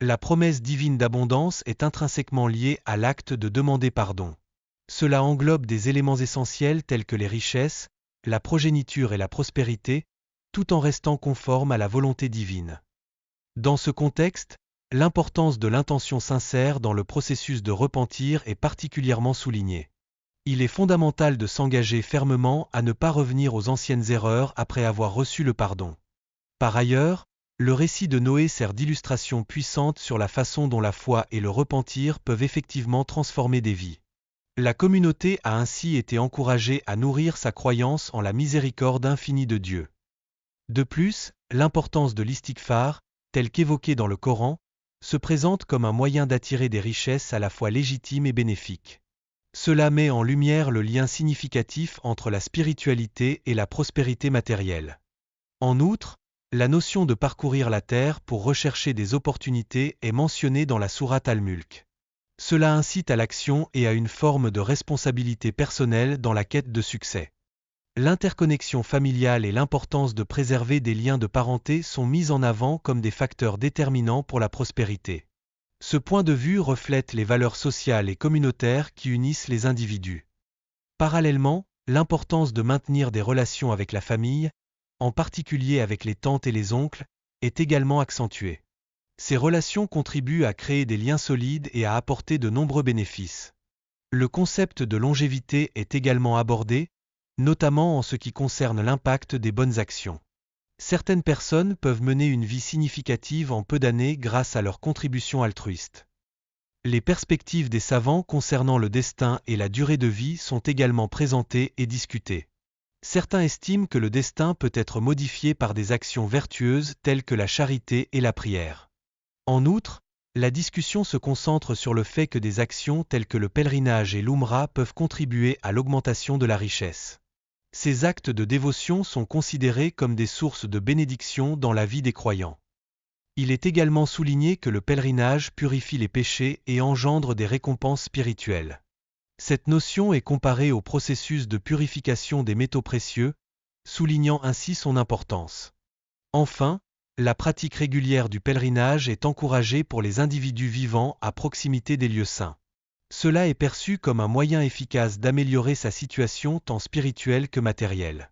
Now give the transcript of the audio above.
la promesse divine d'abondance est intrinsèquement liée à l'acte de demander pardon. Cela englobe des éléments essentiels tels que les richesses, la progéniture et la prospérité, tout en restant conforme à la volonté divine. Dans ce contexte, l'importance de l'intention sincère dans le processus de repentir est particulièrement soulignée. Il est fondamental de s'engager fermement à ne pas revenir aux anciennes erreurs après avoir reçu le pardon. Par ailleurs, le récit de Noé sert d'illustration puissante sur la façon dont la foi et le repentir peuvent effectivement transformer des vies. La communauté a ainsi été encouragée à nourrir sa croyance en la miséricorde infinie de Dieu. De plus, l'importance de l'istighfar, telle qu'évoquée dans le Coran, se présente comme un moyen d'attirer des richesses à la fois légitimes et bénéfiques. Cela met en lumière le lien significatif entre la spiritualité et la prospérité matérielle. En outre, la notion de parcourir la terre pour rechercher des opportunités est mentionnée dans la sourate Al-Mulk. Cela incite à l'action et à une forme de responsabilité personnelle dans la quête de succès. L'interconnexion familiale et l'importance de préserver des liens de parenté sont mises en avant comme des facteurs déterminants pour la prospérité. Ce point de vue reflète les valeurs sociales et communautaires qui unissent les individus. Parallèlement, l'importance de maintenir des relations avec la famille, en particulier avec les tantes et les oncles, est également accentuée. Ces relations contribuent à créer des liens solides et à apporter de nombreux bénéfices. Le concept de longévité est également abordé, notamment en ce qui concerne l'impact des bonnes actions. Certaines personnes peuvent mener une vie significative en peu d'années grâce à leur contribution altruiste. Les perspectives des savants concernant le destin et la durée de vie sont également présentées et discutées. Certains estiment que le destin peut être modifié par des actions vertueuses telles que la charité et la prière. En outre, la discussion se concentre sur le fait que des actions telles que le pèlerinage et l'Oumra peuvent contribuer à l'augmentation de la richesse. Ces actes de dévotion sont considérés comme des sources de bénédiction dans la vie des croyants. Il est également souligné que le pèlerinage purifie les péchés et engendre des récompenses spirituelles. Cette notion est comparée au processus de purification des métaux précieux, soulignant ainsi son importance. Enfin, la pratique régulière du pèlerinage est encouragée pour les individus vivant à proximité des lieux saints. Cela est perçu comme un moyen efficace d'améliorer sa situation tant spirituelle que matérielle.